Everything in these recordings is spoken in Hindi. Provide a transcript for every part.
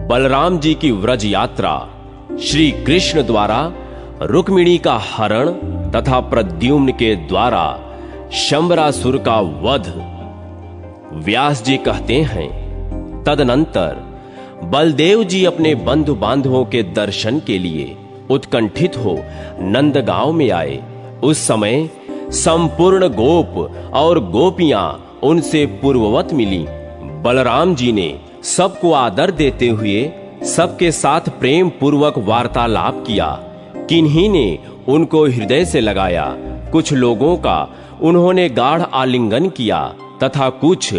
बलराम जी की व्रज यात्रा, श्री कृष्ण द्वारा रुक्मिणी का हरण तथा प्रद्युम्न के द्वारा शंबरासुर का वध। व्यास जी कहते हैं, तदनंतर बलदेव जी अपने बंधु बांधवों के दर्शन के लिए उत्कंठित हो नंदगांव में आए। उस समय संपूर्ण गोप और गोपियां उनसे पूर्ववत मिली। बलराम जी ने सबको आदर देते हुए सबके साथ प्रेम पूर्वक वार्तालाप किया। किन्हीं ने उनको हृदय से लगाया, कुछ लोगों का उन्होंने गाढ़ आलिंगन किया तथा कुछ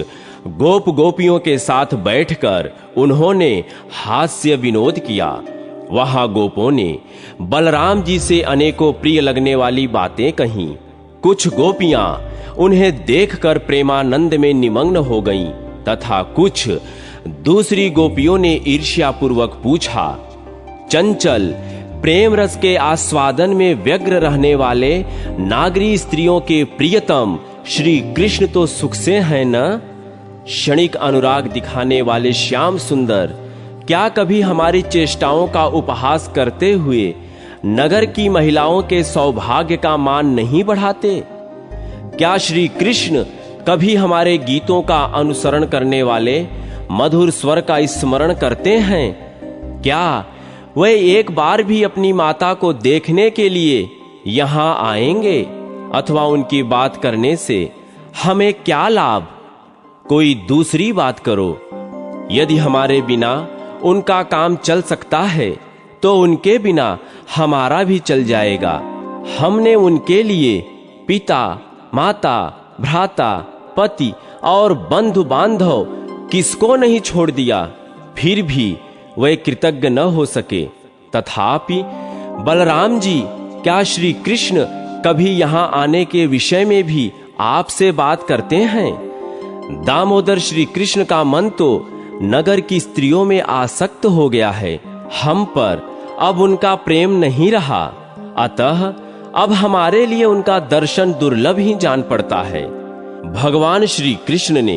गोप गोपियों के साथ बैठकर उन्होंने हास्य विनोद किया। वहां गोपों ने बलराम जी से अनेकों प्रिय लगने वाली बातें कहीं। कुछ गोपियां उन्हें देखकर प्रेमानंद में निमग्न हो गईं तथा कुछ दूसरी गोपियों ने ईर्ष्यापूर्वक पूछा, चंचल प्रेम रस के आस्वादन में व्यग्र रहने वाले नागरी स्त्रियों के प्रियतम श्री कृष्ण तो सुख से हैं न? क्षणिक अनुराग दिखाने वाले श्याम सुंदर क्या कभी हमारी चेष्टाओं का उपहास करते हुए नगर की महिलाओं के सौभाग्य का मान नहीं बढ़ाते? क्या श्री कृष्ण कभी हमारे गीतों का अनुसरण करने वाले मधुर स्वर का स्मरण करते हैं? क्या वे एक बार भी अपनी माता को देखने के लिए यहां आएंगे? अथवा उनकी बात करने से हमें क्या लाभ? कोई दूसरी बात करो। यदि हमारे बिना उनका काम चल सकता है तो उनके बिना हमारा भी चल जाएगा। हमने उनके लिए पिता, माता, भ्राता, पति और बंधु बांधव किसको नहीं छोड़ दिया, फिर भी वे कृतज्ञ न हो सके। तथापि बलराम जी, क्या श्री कृष्ण कभी यहां आने के विषय में भी आपसे बात करते हैं? दामोदर श्री कृष्ण का मन तो नगर की स्त्रियों में आसक्त हो गया है। हम पर अब उनका प्रेम नहीं रहा, अतः अब हमारे लिए उनका दर्शन दुर्लभ ही जान पड़ता है। भगवान श्री कृष्ण ने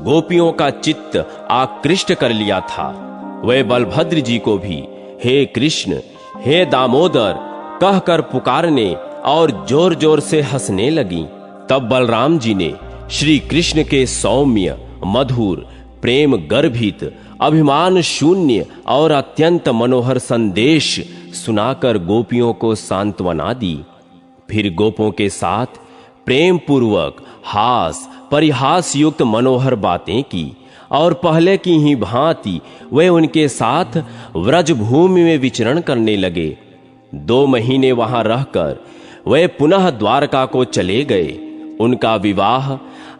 गोपियों का चित्त आकृष्ट कर लिया था। वे बलभद्र जी को भी हे कृष्ण, हे दामोदर कहकर पुकारने और जोर जोर से हंसने लगी। तब बलराम जी ने श्री कृष्ण के सौम्य, मधुर, प्रेम गर्भित, अभिमान शून्य और अत्यंत मनोहर संदेश सुनाकर गोपियों को सांत्वना दी। फिर गोपों के साथ प्रेम पूर्वक हास परिहास युक्त मनोहर बातें की और पहले की ही भांति वे उनके साथ व्रजभूमि में विचरण करने लगे। 2 महीने वहां रहकर वे पुनः द्वारका को चले गए। उनका विवाह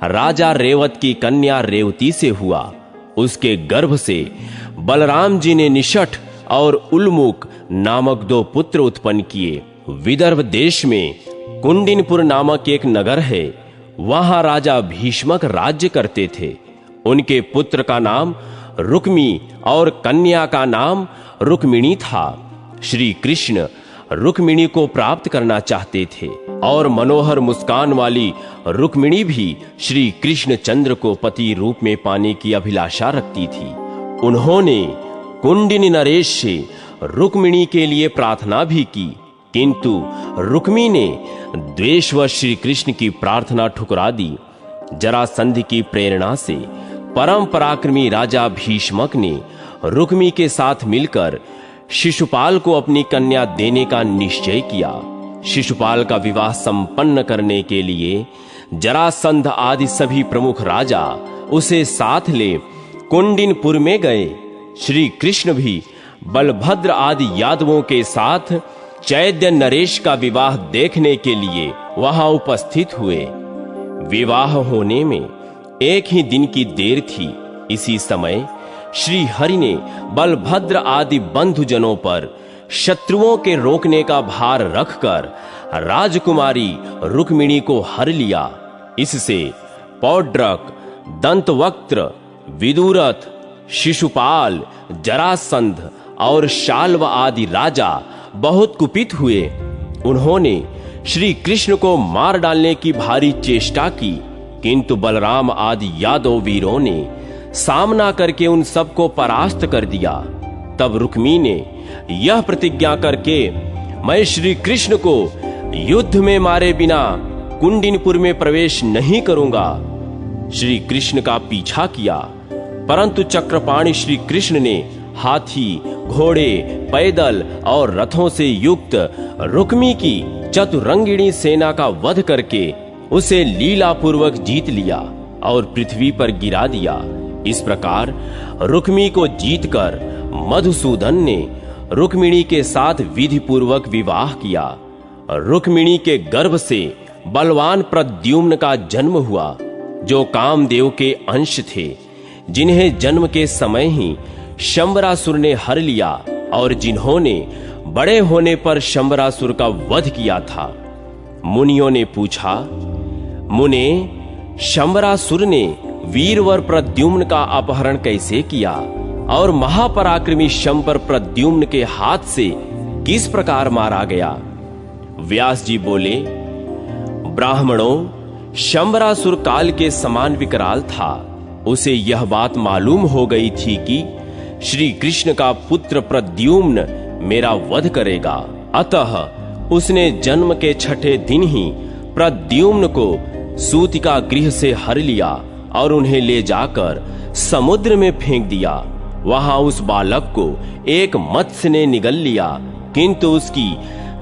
राजा रेवत की कन्या रेवती से हुआ। उसके गर्भ से बलराम जी ने निषठ और उल्मुक नामक 2 पुत्र उत्पन्न किए। विदर्भ देश में कुंडिनपुर नामक एक नगर है, वहां राजा भीष्मक राज्य करते थे। उनके पुत्र का नाम रुक्मी और कन्या का नाम रुक्मिणी था। श्री कृष्ण रुक्मिणी को प्राप्त करना चाहते थे और मनोहर मुस्कान वाली रुक्मिणी भी श्री कृष्ण चंद्र को पति रूप में पाने की अभिलाषा रखती थी। उन्होंने कुंडिनी नरेश से रुक्मिणी के लिए प्रार्थना भी की, किंतु रुक्मी ने द्वेषवश श्री कृष्ण की प्रार्थना ठुकरा दी। जरासंध की प्रेरणा से परम पराक्रमी राजा भीष्मक ने रुक्मी के साथ मिलकर शिशुपाल को अपनी कन्या देने का निश्चय किया। शिशुपाल का विवाह संपन्न करने के लिए जरासंध आदि सभी प्रमुख राजा उसे साथ ले कुंडिनपुर में गए। श्री कृष्ण भी बलभद्र आदि यादवों के साथ चैद्य नरेश का विवाह देखने के लिए वहां उपस्थित हुए। विवाह होने में एक ही दिन की देर थी। इसी समय श्री हरि ने बलभद्र आदि बंधुजनों पर शत्रुओं के रोकने का भार रखकर राजकुमारी रुक्मिणी को हर लिया। इससे पौड्रक, दंतवक्त्र, विदुरथ, शिशुपाल, जरासंध और शाल्व आदि राजा बहुत कुपित हुए। उन्होंने श्री कृष्ण को मार डालने की भारी चेष्टा की, किंतु बलराम आदि यादव वीरों ने सामना करके उन सबको परास्त कर दिया। तब रुक्मी ने यह प्रतिज्ञा करके, मैं श्री कृष्ण को युद्ध में मारे बिना कुंडिनपुर में प्रवेश नहीं करूंगा, श्री कृष्ण का पीछा किया। परंतु चक्रपाणि श्री कृष्ण ने हाथी, घोड़े, पैदल और रथों से युक्त रुक्मी की चतुरंगिणी सेना का वध करके उसे लीलापूर्वक जीत लिया और पृथ्वी पर गिरा दिया। इस प्रकार रुक्मी को जीतकर मधुसूदन ने रुक्मिणी के साथ विधि पूर्वक विवाह किया। रुक्मिणी के गर्भ से बलवान प्रद्युम्न का जन्म हुआ, जो कामदेव के अंश थे, जिन्हें जन्म के समय ही शंबरासुर ने हर लिया और जिन्होंने बड़े होने पर शंबरासुर का वध किया था। मुनियों ने पूछा, मुने, शंबरासुर ने वीरवर प्रद्युम्न का अपहरण कैसे किया और महापराक्रमी शंबर प्रद्युम्न के हाथ से किस प्रकार मारा गया? व्यास जी बोले, ब्राह्मणों, शंबरासुर काल के समान विकराल था। उसे यह बात मालूम हो गई थी कि श्री कृष्ण का पुत्र प्रद्युम्न मेरा वध करेगा। अतः उसने जन्म के छठे दिन ही प्रद्युम्न को सूतिका गृह से हर लिया और उन्हें ले जाकर समुद्र में फेंक दिया। वहां उस बालक को एक मत्स्य ने निगल लिया, किंतु उसकी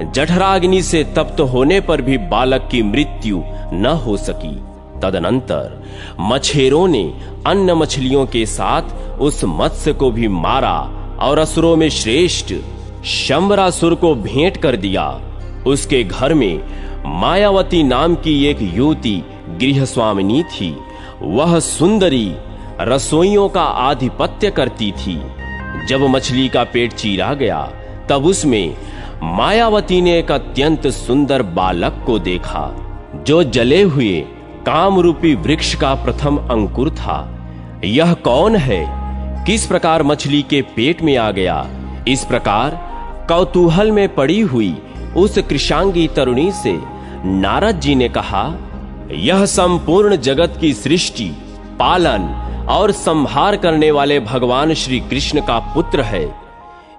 जठराग्नि से तप्त होने पर भी बालक की मृत्यु न हो सकी। तदनंतर मछेरों ने अन्य मछलियों के साथ उस मत्स्य को भी मारा और असुरों में श्रेष्ठ शंबरासुर को भेंट कर दिया। उसके घर में मायावती नाम की एक युवती गृह स्वामिनी थी। वह सुंदरी रसोइयों का आधिपत्य करती थी। जब मछली का पेट चीरा गया, तब उसमें मायावती ने एक अत्यंत सुंदर बालक को देखा, जो जले हुए काम रूपी वृक्ष का प्रथम अंकुर था। यह कौन है? किस प्रकार मछली के पेट में आ गया? इस प्रकार कौतूहल में पड़ी हुई उस कृशांगी तरुणी से नारद जी ने कहा, यह संपूर्ण जगत की सृष्टि, पालन और संहार करने वाले भगवान श्री कृष्ण का पुत्र है।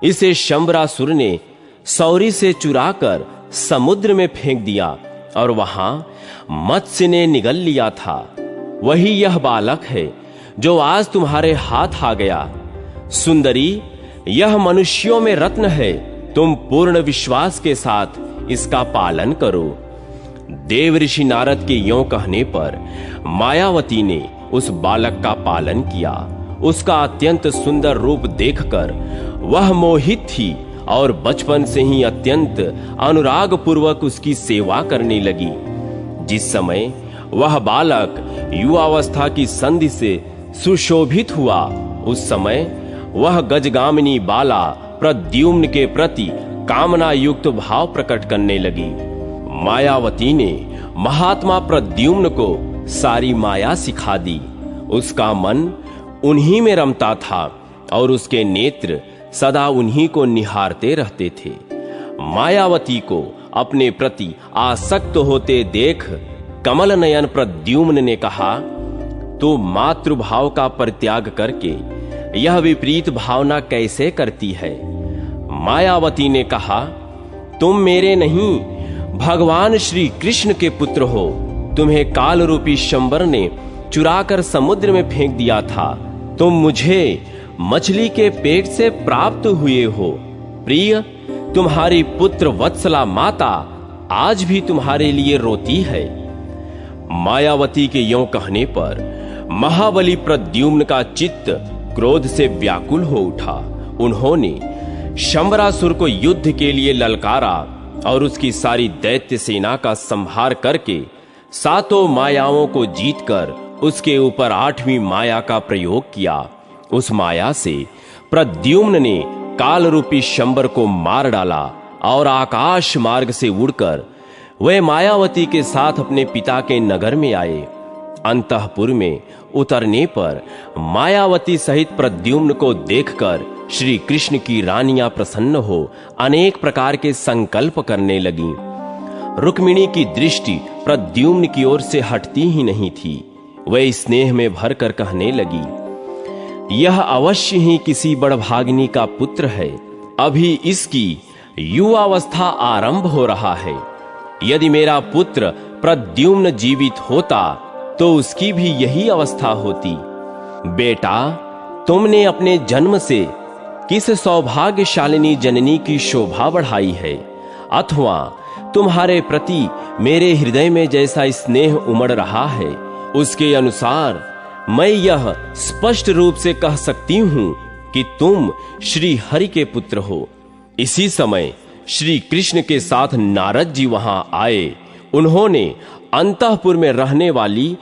इसे शंबरासुर ने सौरी से चुराकर समुद्र में फेंक दिया और वहां मत्स्य ने निगल लिया था। वही यह बालक है जो आज तुम्हारे हाथ आ गया। सुंदरी, यह मनुष्यों में रत्न है। तुम पूर्ण विश्वास के साथ इसका पालन करो। देव ऋषि नारद के यों कहने पर मायावती ने उस बालक का पालन किया। उसका अत्यंत सुंदर रूप देखकर वह मोहित थी और बचपन से ही अत्यंत अनुराग पूर्वक उसकी सेवा करने लगी। जिस समय वह बालक युवावस्था की संधि से सुशोभित हुआ, उस समय वह गजगामिनी बाला प्रद्युम्न के प्रति कामना युक्त भाव प्रकट करने लगी। मायावती ने महात्मा प्रद्युम्न को सारी माया सिखा दी। उसका मन उन्हीं में रमता था और उसके नेत्र सदा उन्हीं को निहारते रहते थे। मायावती को अपने प्रति आसक्त होते देख कमल नयन प्रद्युम्न ने कहा, तू मातृभाव का परित्याग करके यह विपरीत भावना कैसे करती है? मायावती ने कहा, तुम मेरे नहीं भगवान श्री कृष्ण के पुत्र हो। तुम्हें काल रूपी शंबर ने चुराकर समुद्र में फेंक दिया था। तुम मुझे मछली के पेट से प्राप्त हुए हो। प्रिय, तुम्हारी पुत्र वत्सला माता आज भी तुम्हारे लिए रोती है। मायावती के यों कहने पर महाबली प्रद्युम्न का चित्त क्रोध से व्याकुल हो उठा। उन्होंने शंबरासुर को युद्ध के लिए ललकारा और उसकी सारी दैत्य सेना का संहार करके सातों मायाओं को जीतकर उसके ऊपर 8वीं माया का प्रयोग किया। उस माया से प्रद्युम्न ने काल रूपी शंबर को मार डाला और आकाश मार्ग से उड़कर वह मायावती के साथ अपने पिता के नगर में आए। अंतःपुर में उतरने पर मायावती सहित प्रद्युम्न को देखकर श्री कृष्ण की रानियां प्रसन्न हो अनेक प्रकार के संकल्प करने लगीं। रुक्मिणी की दृष्टि प्रद्युम्न की ओर से हटती ही नहीं थी। वह स्नेह में भरकर कहने लगी, यह अवश्य ही किसी बड़भागिनी का पुत्र है। अभी इसकी युवावस्था आरंभ हो रहा है। यदि मेरा पुत्र प्रद्युम्न जीवित होता तो उसकी भी यही अवस्था होती। बेटा, तुमने अपने जन्म से किस सौभाग्यशालिनी जननी की शोभा बढ़ाई है, अथवा तुम्हारे प्रति मेरे हृदय में जैसा स्नेह उमड़ रहा है, उसके अनुसार मैं यह स्पष्ट रूप से कह सकती हूं कि तुम श्री हरि के पुत्र हो। इसी समय श्री कृष्ण के साथ नारद जी वहां आए। उन्होंने अंतःपुर में रहने वाली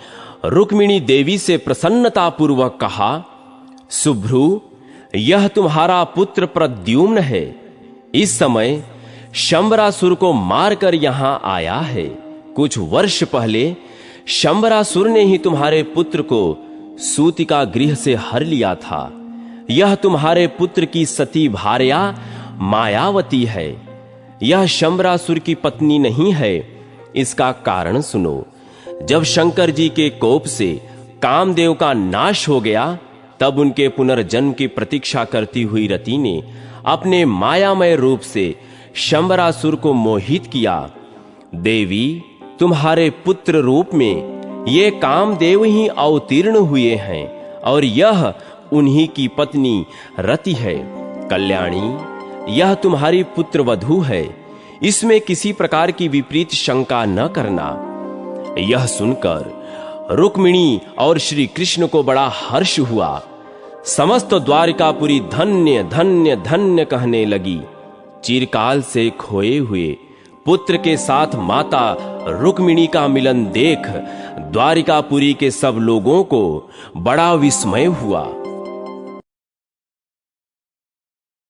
रुक्मिणी देवी से प्रसन्नता पूर्वक कहा, सुभ्रु, यह तुम्हारा पुत्र प्रद्युम्न है। इस समय शंबरासुर को मारकर यहां आया है। कुछ वर्ष पहले शंबरासुर ने ही तुम्हारे पुत्र को सूतिका गृह से हर लिया था। यह तुम्हारे पुत्र की सती भार्या मायावती है। यह शंबरासुर की पत्नी नहीं है। इसका कारण सुनो। जब शंकर जी के कोप से कामदेव का नाश हो गया, तब उनके पुनर्जन्म की प्रतीक्षा करती हुई रति ने अपने मायामय रूप से शंबरासुर को मोहित किया। देवी, तुम्हारे पुत्र रूप में ये कामदेव ही अवतीर्ण हुए हैं और यह उन्हीं की पत्नी रति है। कल्याणी, यह तुम्हारी पुत्र वधू है। इसमें किसी प्रकार की विपरीत शंका न करना। यह सुनकर रुक्मिणी और श्री कृष्ण को बड़ा हर्ष हुआ। समस्त द्वारिकापुरी धन्य धन्य धन्य कहने लगी। चिरकाल से खोए हुए पुत्र के साथ माता रुक्मिणी का मिलन देख द्वारिकापुरी के सब लोगों को बड़ा विस्मय हुआ।